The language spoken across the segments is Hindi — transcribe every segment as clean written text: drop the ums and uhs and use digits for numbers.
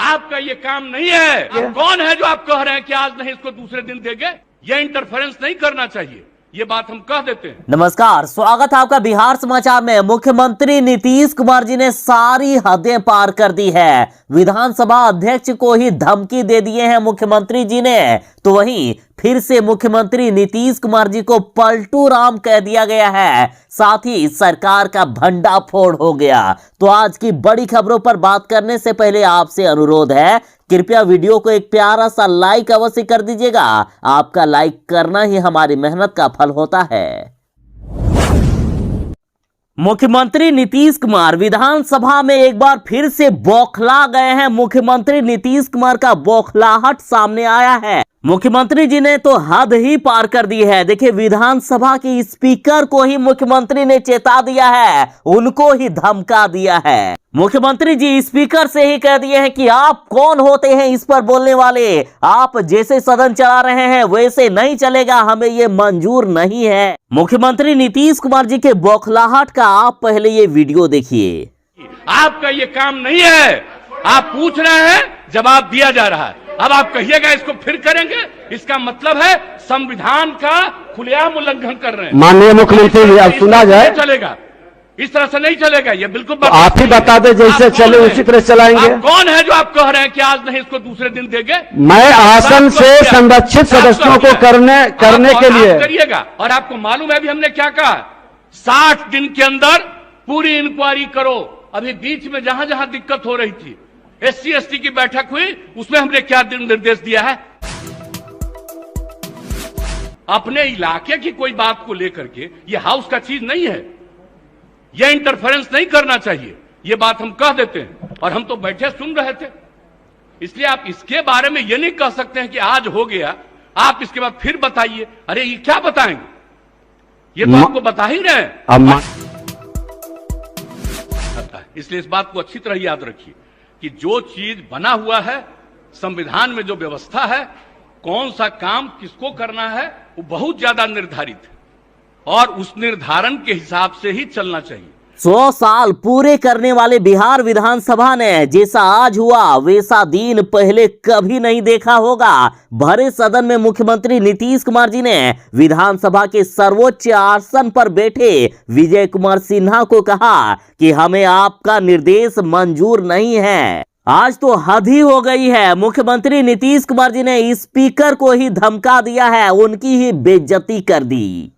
आपका ये काम नहीं है। आप कौन है जो आप कह रहे हैं कि आज नहीं इसको दूसरे दिन देंगे? ये इंटरफेरेंस नहीं करना चाहिए, ये बात हम कह देते हैं। नमस्कार, स्वागत है आपका बिहार समाचार में। मुख्यमंत्री नीतीश कुमार जी ने सारी हदें पार कर दी है। विधानसभा अध्यक्ष को ही धमकी दे दिए हैं मुख्यमंत्री जी ने। तो वहीं फिर से मुख्यमंत्री नीतीश कुमार जी को पलटू राम कह दिया गया है। साथ ही सरकार का भंडाफोड़ हो गया। तो आज की बड़ी खबरों पर बात करने से पहले आपसे अनुरोध है, कृपया वीडियो को एक प्यारा सा लाइक अवश्य कर दीजिएगा। आपका लाइक करना ही हमारी मेहनत का फल होता है। मुख्यमंत्री नीतीश कुमार विधानसभा में एक बार फिर से बौखला गए हैं। मुख्यमंत्री नीतीश कुमार का बौखलाहट सामने आया है। मुख्यमंत्री जी ने तो हद ही पार कर दी है। देखिए, विधानसभा के स्पीकर को ही मुख्यमंत्री ने चेता दिया है, उनको ही धमका दिया है। मुख्यमंत्री जी स्पीकर से ही कह दिए हैं कि आप कौन होते हैं इस पर बोलने वाले? आप जैसे सदन चला रहे हैं वैसे नहीं चलेगा, हमें ये मंजूर नहीं है। मुख्यमंत्री नीतीश कुमार जी के बौखलाहट का आप पहले ये वीडियो देखिए। आपका ये काम नहीं है। आप पूछ रहे हैं, जवाब दिया जा रहा है। अब आप कहिएगा इसको फिर करेंगे, इसका मतलब है संविधान का खुलेआम उल्लंघन कर रहे हैं। माननीय मुख्यमंत्री जी, अब सुना जाए। चलेगा, इस तरह से नहीं चलेगा। ये बिल्कुल तो आप ही बता दें, जैसे चले उसी तरह चलाएंगे। आप कौन है जो आप कह रहे हैं कि आज नहीं इसको दूसरे दिन देंगे? मैं आसन से संरक्षित सदस्यों को करने के लिए करिएगा। और आपको मालूम है अभी हमने क्या कहा? 60 दिन के अंदर पूरी इंक्वायरी करो। अभी बीच में जहां जहां दिक्कत हो रही थी, SC ST की बैठक हुई, उसमें हमने क्या निर्देश दिया है? अपने इलाके की कोई बात को लेकर के ये हाउस का चीज नहीं है, ये इंटरफेरेंस नहीं करना चाहिए, ये बात हम कह देते हैं। और हम तो बैठे सुन रहे थे, इसलिए आप इसके बारे में ये नहीं कह सकते हैं कि आज हो गया, आप इसके बाद फिर बताइए। अरे ये क्या बताएंगे? ये तो आपको बता ही रहे हैं। इसलिए इस बात को अच्छी तरह याद रखिए कि जो चीज बना हुआ है, संविधान में जो व्यवस्था है, कौन सा काम किसको करना है, वो बहुत ज्यादा निर्धारित है और उस निर्धारण के हिसाब से ही चलना चाहिए। 100 साल पूरे करने वाले बिहार विधानसभा ने जैसा आज हुआ वैसा दिन पहले कभी नहीं देखा होगा। भरे सदन में मुख्यमंत्री नीतीश कुमार जी ने विधानसभा के सर्वोच्च आसन पर बैठे विजय कुमार सिन्हा को कहा कि हमें आपका निर्देश मंजूर नहीं है। आज तो हद ही हो गई है। मुख्यमंत्री नीतीश कुमार जी ने स्पीकर को ही धमका दिया है, उनकी ही बेइज्जती कर दी।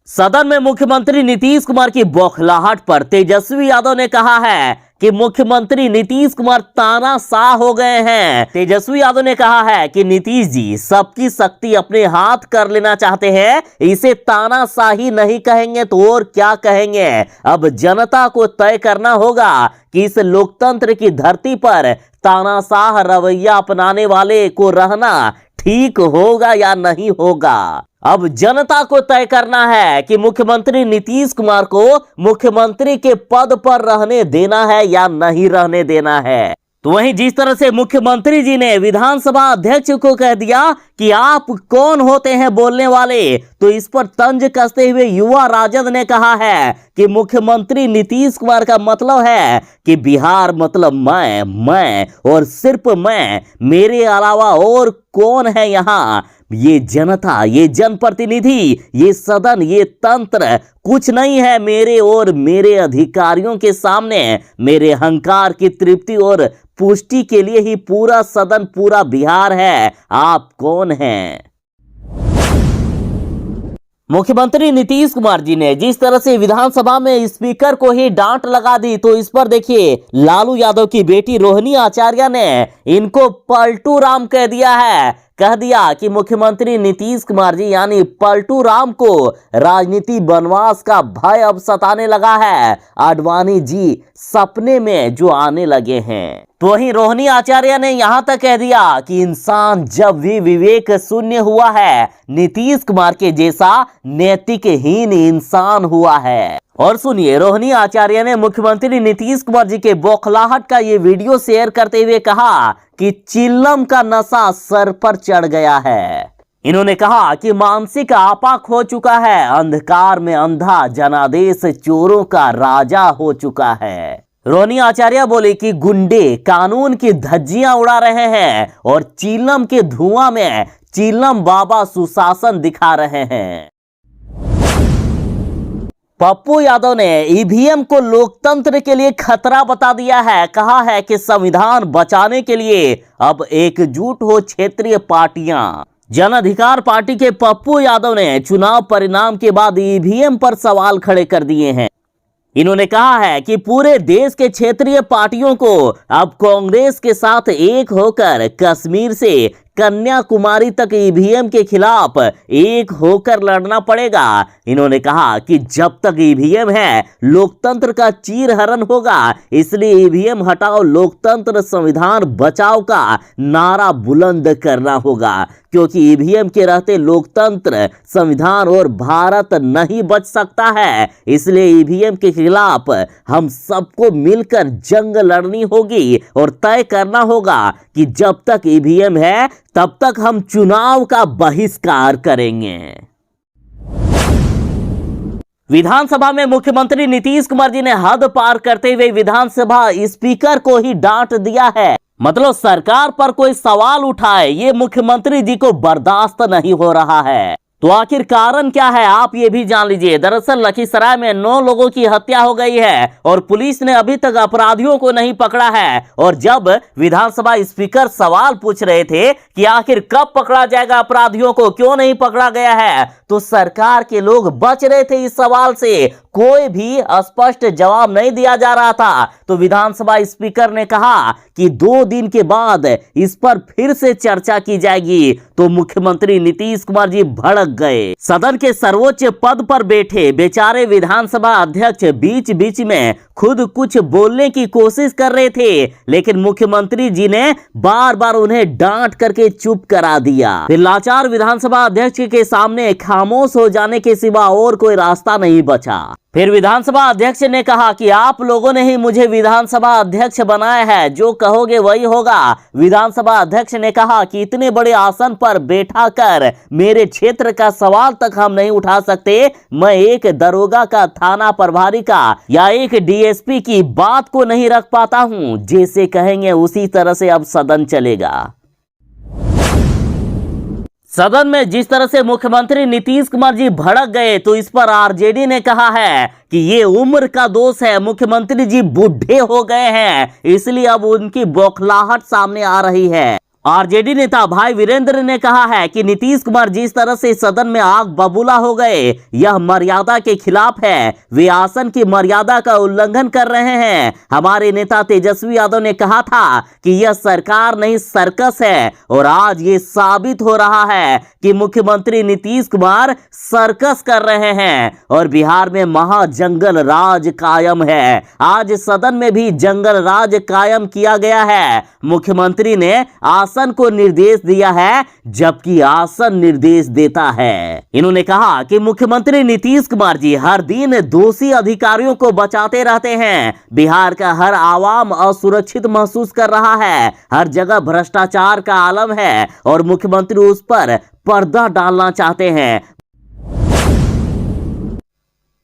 सदन में मुख्यमंत्री नीतीश कुमार की बौखलाहट पर तेजस्वी यादव ने कहा है कि मुख्यमंत्री नीतीश कुमार तानाशाह हो गए हैं। तेजस्वी यादव ने कहा है कि नीतीश जी सबकी शक्ति अपने हाथ कर लेना चाहते हैं, इसे तानाशाही नहीं कहेंगे तो और क्या कहेंगे। अब जनता को तय करना होगा कि इस लोकतंत्र की धरती पर तानाशाह रवैया अपनाने वाले को रहना ठीक होगा या नहीं होगा। अब जनता को तय करना है कि मुख्यमंत्री नीतीश कुमार को मुख्यमंत्री के पद पर रहने देना है या नहीं रहने देना है। तो वहीं जिस तरह से मुख्यमंत्री जी ने विधानसभा अध्यक्ष को कह दिया कि आप कौन होते हैं बोलने वाले, तो इस पर तंज कसते हुए युवा राजद ने कहा है कि मुख्यमंत्री नीतीश कुमार का मतलब है कि बिहार मतलब मैं और सिर्फ मैं, मेरे अलावा और कौन है यहाँ। ये जनता, ये जनप्रतिनिधि, ये सदन, ये तंत्र कुछ नहीं है मेरे और मेरे अधिकारियों के सामने। मेरे अहंकार की तृप्ति और पुष्टि के लिए ही पूरा सदन, पूरा बिहार है। आप कौन हैं? मुख्यमंत्री नीतीश कुमार जी ने जिस तरह से विधानसभा में स्पीकर को ही डांट लगा दी, तो इस पर देखिए लालू यादव की बेटी रोहिणी आचार्य ने इनको पलटू राम कह दिया है। कह दिया कि मुख्यमंत्री नीतीश कुमार जी यानी पलटू राम को राजनीति वनवास का भय अब सताने लगा है। आडवाणी जी सपने में जो आने लगे हैं। तो वहीं रोहिणी आचार्य ने यहां तक कह दिया कि इंसान जब भी विवेक शून्य हुआ है, नीतीश कुमार के जैसा नैतिकहीन इंसान हुआ है। और सुनिए, रोहिणी आचार्य ने मुख्यमंत्री नीतीश कुमार जी के बौखलाहट का ये वीडियो शेयर करते हुए कहा कि चिल्लम का नशा सर पर चढ़ गया है। इन्होंने कहा कि मानसिक आपा खो चुका है, अंधकार में अंधा जनादेश चोरों का राजा हो चुका है। रोहिणी आचार्य बोली कि गुंडे कानून की धज्जियां उड़ा रहे हैं और चीलम के धुआं में चीलम बाबा सुशासन दिखा रहे हैं। पप्पू यादव ने ईवीएम को लोकतंत्र के लिए खतरा बता दिया है। कहा है कि संविधान बचाने के लिए अब एकजुट हो क्षेत्रीय पार्टियां। जन अधिकार पार्टी के पप्पू यादव ने चुनाव परिणाम के बाद ईवीएम पर सवाल खड़े कर दिए हैं। इन्होंने कहा है कि पूरे देश के क्षेत्रीय पार्टियों को अब कांग्रेस के साथ एक होकर कश्मीर से कन्याकुमारी तक ईवीएम के खिलाफ एक होकर लड़ना पड़ेगा। इन्होंने कहा कि जब तक ईवीएम है लोकतंत्र का चीरहरण होगा, इसलिए ईवीएम हटाओ लोकतंत्र संविधान बचाओ का नारा बुलंद करना होगा, क्योंकि ईवीएम के रहते लोकतंत्र संविधान और भारत नहीं बच सकता है। इसलिए ईवीएम के खिलाफ हम सबको मिलकर जंग लड़नी होगी और तय करना होगा कि जब तक ईवीएम है तब तक हम चुनाव का बहिष्कार करेंगे। विधानसभा में मुख्यमंत्री नीतीश कुमार जी ने हद पार करते हुए विधानसभा स्पीकर को ही डांट दिया है। मतलब सरकार पर कोई सवाल उठाए ये मुख्यमंत्री जी को बर्दाश्त नहीं हो रहा है। तो आखिर कारण क्या है आप ये भी जान लीजिए। दरअसल लखीसराय में 9 लोगों की हत्या हो गई है और पुलिस ने अभी तक अपराधियों को नहीं पकड़ा है। और जब विधानसभा स्पीकर सवाल पूछ रहे थे कि आखिर कब पकड़ा जाएगा अपराधियों को, क्यों नहीं पकड़ा गया है, तो सरकार के लोग बच रहे थे इस सवाल से। कोई भी स्पष्ट जवाब नहीं दिया जा रहा था। तो विधानसभा स्पीकर ने कहा कि 2 दिन के बाद इस पर फिर से चर्चा की जाएगी। तो मुख्यमंत्री नीतीश कुमार जी भड़क गए। सदन के सर्वोच्च पद पर बैठे बेचारे विधानसभा अध्यक्ष बीच बीच में खुद कुछ बोलने की कोशिश कर रहे थे, लेकिन मुख्यमंत्री जी ने बार बार उन्हें डांट करके चुप करा दिया। फिर लाचार विधानसभा अध्यक्ष के सामने खामोश हो जाने के सिवा और कोई रास्ता नहीं बचा। फिर विधानसभा अध्यक्ष ने कहा कि आप लोगों ने ही मुझे विधानसभा अध्यक्ष बनाया है, जो कहोगे वही होगा। विधानसभा अध्यक्ष ने कहा कि इतने बड़े आसन पर बैठा कर मेरे क्षेत्र का सवाल तक हम नहीं उठा सकते। मैं एक दरोगा का, थाना प्रभारी का या एक डीएसपी की बात को नहीं रख पाता हूं। जैसे कहेंगे उसी तरह से अब सदन चलेगा। सदन में जिस तरह से मुख्यमंत्री नीतीश कुमार जी भड़क गए, तो इस पर आरजेडी ने कहा है कि ये उम्र का दोष है, मुख्यमंत्री जी बूढ़े हो गए हैं, इसलिए अब उनकी बौखलाहट सामने आ रही है। आरजेडी नेता भाई वीरेंद्र ने कहा है कि नीतीश कुमार जिस तरह से सदन में आग बबूला हो गए, यह मर्यादा के खिलाफ है। वे आसन की मर्यादा का उल्लंघन कर रहे हैं। हमारे नेता तेजस्वी यादव ने कहा था कि यह सरकार नहीं सर्कस है, और आज ये साबित हो रहा है कि मुख्यमंत्री नीतीश कुमार सर्कस कर रहे हैं और बिहार में महाजंगल राज कायम है। आज सदन में भी जंगल राज कायम किया गया है। मुख्यमंत्री ने आसन को निर्देश दिया है, जबकि आसन निर्देश देता है। इन्होंने कहा कि मुख्यमंत्री नीतीश कुमार जी हर दिन दोषी अधिकारियों को बचाते रहते हैं। बिहार का हर आवाम असुरक्षित महसूस कर रहा है। हर जगह भ्रष्टाचार का आलम है और मुख्यमंत्री उस पर पर्दा डालना चाहते हैं।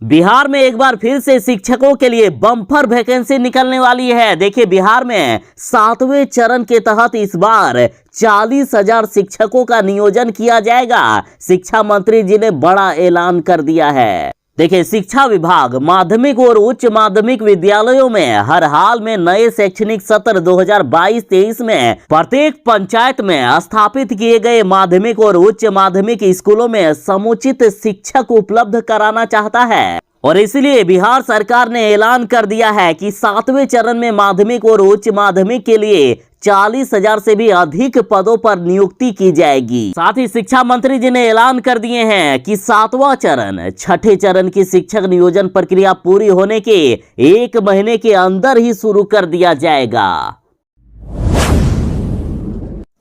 बिहार में एक बार फिर से शिक्षकों के लिए बम्पर वैकेंसी निकलने वाली है। देखिए, बिहार में 7वें चरण के तहत इस बार 40,000 शिक्षकों का नियोजन किया जाएगा। शिक्षा मंत्री जी ने बड़ा ऐलान कर दिया है। देखिए, शिक्षा विभाग माध्यमिक और उच्च माध्यमिक विद्यालयों में हर हाल में नए शैक्षणिक सत्र 2022-23 में प्रत्येक पंचायत में स्थापित किए गए माध्यमिक और उच्च माध्यमिक स्कूलों में समुचित शिक्षक उपलब्ध कराना चाहता है। और इसलिए बिहार सरकार ने ऐलान कर दिया है कि 7वें चरण में माध्यमिक और उच्च माध्यमिक के लिए 40,000 से भी अधिक पदों पर नियुक्ति की जाएगी। साथ ही शिक्षा मंत्री जी ने ऐलान कर दिए हैं कि 7वां चरण 6ठे चरण की शिक्षक नियोजन प्रक्रिया पूरी होने के 1 महीने के अंदर ही शुरू कर दिया जाएगा।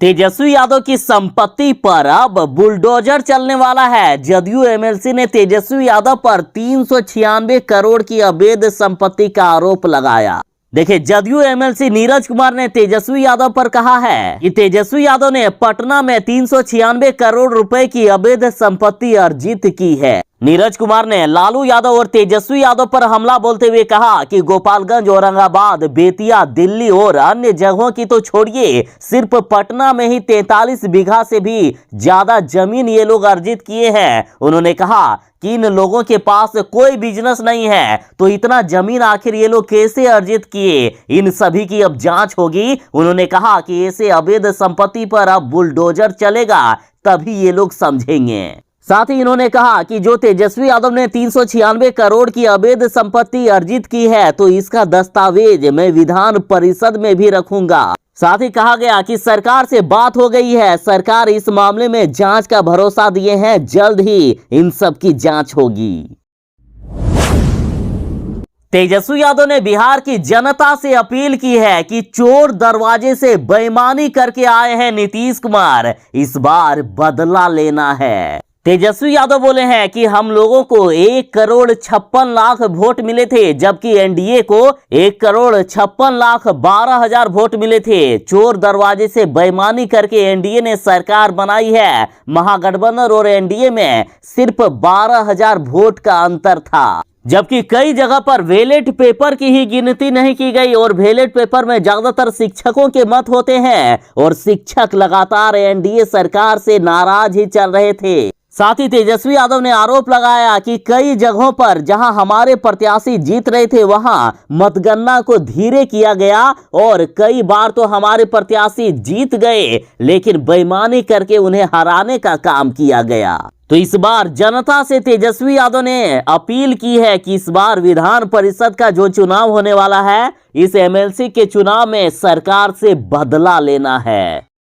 तेजस्वी यादव की संपत्ति पर अब बुलडोजर चलने वाला है। जदयू एमएलसी ने तेजस्वी यादव पर 396 करोड़ की अवैध संपत्ति का आरोप लगाया। देखिए, जदयू एमएलसी नीरज कुमार ने तेजस्वी यादव पर कहा है कि तेजस्वी यादव ने पटना में 396 करोड़ रुपए की अवैध संपत्ति अर्जित की है। नीरज कुमार ने लालू यादव और तेजस्वी यादव पर हमला बोलते हुए कहा कि गोपालगंज, औरंगाबाद, बेतिया, दिल्ली और अन्य जगहों की तो छोड़िए, सिर्फ पटना में ही 43 बीघा से भी ज्यादा जमीन ये लोग अर्जित किए हैं। उन्होंने कहा कि इन लोगों के पास कोई बिजनेस नहीं है, तो इतना जमीन आखिर ये लोग कैसे अर्जित किए, इन सभी की अब जांच होगी। उन्होंने कहा कि ऐसे अवैध संपत्ति पर अब बुलडोजर चलेगा, तभी ये लोग समझेंगे। साथ ही इन्होंने कहा कि जो तेजस्वी यादव ने 396 करोड़ की अवैध संपत्ति अर्जित की है, तो इसका दस्तावेज मैं विधान परिषद में भी रखूंगा। साथ ही कहा गया कि सरकार से बात हो गई है, सरकार इस मामले में जांच का भरोसा दिए हैं, जल्द ही इन सब की जांच होगी। तेजस्वी यादव ने बिहार की जनता से अपील की है कि चोर दरवाजे से बेईमानी करके आए हैं नीतीश कुमार, इस बार बदला लेना है। तेजस्वी यादव बोले हैं कि हम लोगों को 1,56,00,000 वोट मिले थे, जबकि एनडीए को 1,56,12,000 वोट मिले थे। चोर दरवाजे से बेईमानी करके एनडीए ने सरकार बनाई है। महागठबंधन और एनडीए में सिर्फ 12,000 वोट का अंतर था, जबकि कई जगह पर बैलेट पेपर की ही गिनती नहीं की गई और बैलेट पेपर में ज्यादातर शिक्षकों के मत होते हैं और शिक्षक लगातार एनडीए सरकार से नाराज ही चल रहे थे। साथ ही तेजस्वी यादव ने आरोप लगाया कि कई जगहों पर जहां हमारे प्रत्याशी जीत रहे थे, वहां मतगणना को धीरे किया गया और कई बार तो हमारे प्रत्याशी जीत गए, लेकिन बेईमानी करके उन्हें हराने का काम किया गया। तो इस बार जनता से तेजस्वी यादव ने अपील की है कि इस बार विधान परिषद का जो चुनाव होने वाला है, इस एमएलसी के चुनाव में सरकार से बदला लेना है।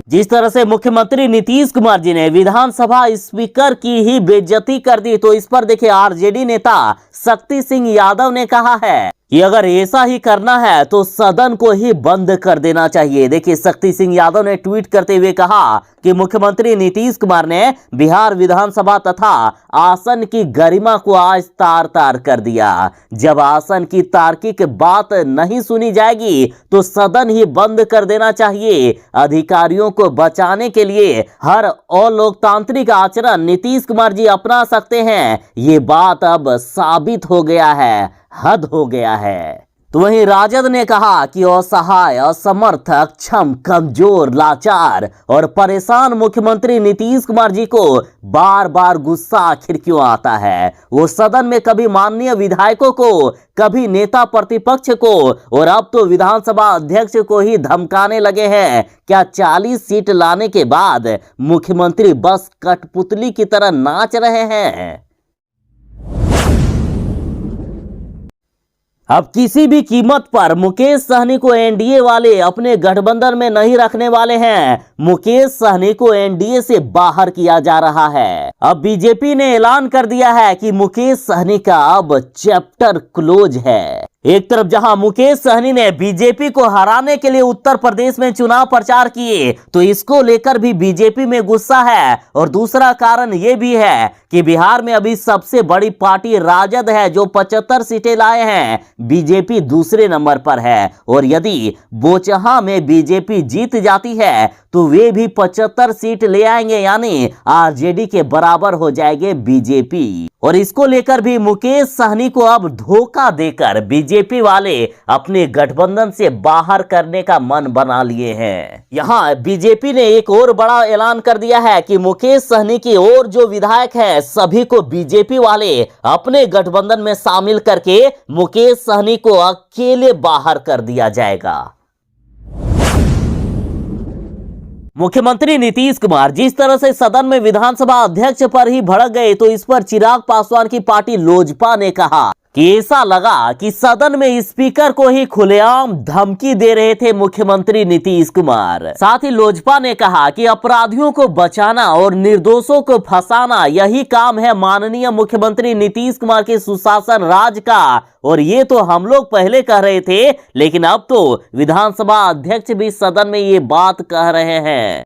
जिस तरह से मुख्यमंत्री नीतीश कुमार जी ने विधानसभा स्पीकर की ही बेइज्जती कर दी, तो इस पर देखिए आरजेडी नेता शक्ति सिंह यादव ने कहा है कि अगर ऐसा ही करना है तो सदन को ही बंद कर देना चाहिए। देखिए शक्ति सिंह यादव ने ट्वीट करते हुए कहा कि मुख्यमंत्री नीतीश कुमार ने बिहार विधानसभा तथा आसन की गरिमा को आज तार तार कर दिया। जब आसन की तार्किक बात नहीं सुनी जाएगी तो सदन ही बंद कर देना चाहिए। अधिकारियों को बचाने के लिए हर अलोकतांत्रिक आचरण नीतीश कुमार जी अपना सकते हैं, ये बात अब साबित हो गया है, हद हो गया है। तो वहीं राजद ने कहा कि असहाय, असमर्थ, अक्षम, कमजोर, लाचार और परेशान मुख्यमंत्री नीतीश कुमार जी को बार बार गुस्सा आखिर क्यों आता है। वो सदन में कभी माननीय विधायकों को, कभी नेता प्रतिपक्ष को और अब तो विधानसभा अध्यक्ष को ही धमकाने लगे हैं। क्या 40 सीट लाने के बाद मुख्यमंत्री बस कठपुतली की तरह नाच रहे हैं? अब किसी भी कीमत पर मुकेश सहनी को एनडीए वाले अपने गठबंधन में नहीं रखने वाले हैं। मुकेश सहनी को एनडीए से बाहर किया जा रहा है। अब बीजेपी ने ऐलान कर दिया है कि मुकेश सहनी का अब चैप्टर क्लोज है। एक तरफ जहां मुकेश सहनी ने बीजेपी को हराने के लिए उत्तर प्रदेश में चुनाव प्रचार किए, तो इसको लेकर भी बीजेपी में गुस्सा है। और दूसरा कारण यह भी है कि बिहार में अभी सबसे बड़ी पार्टी राजद है जो 75 सीटें लाए हैं। बीजेपी दूसरे नंबर पर है और यदि बोचहा में बीजेपी जीत जाती है तो वे भी 75 सीट ले आएंगे, यानी आरजेडी के बराबर हो जाएंगे बीजेपी। और इसको लेकर भी मुकेश सहनी को अब धोखा देकर बीजेपी वाले अपने गठबंधन से बाहर करने का मन बना लिए हैं। यहाँ बीजेपी ने एक और बड़ा ऐलान कर दिया है कि मुकेश सहनी की और जो विधायक हैं सभी को बीजेपी वाले अपने गठबंधन में शामिल करके मुकेश सहनी को अकेले बाहर कर दिया जाएगा। मुख्यमंत्री नीतीश कुमार जिस तरह से सदन में विधानसभा अध्यक्ष पर ही भड़क गए, तो इस पर चिराग पासवान की पार्टी लोजपा ने कहा कि ऐसा लगा कि सदन में स्पीकर को ही खुलेआम धमकी दे रहे थे मुख्यमंत्री नीतीश कुमार। साथ ही लोजपा ने कहा कि अपराधियों को बचाना और निर्दोषों को फंसाना यही काम है माननीय मुख्यमंत्री नीतीश कुमार के सुशासन राज का। और ये तो हम लोग पहले कह रहे थे, लेकिन अब तो विधानसभा अध्यक्ष भी सदन में ये बात कह रहे हैं।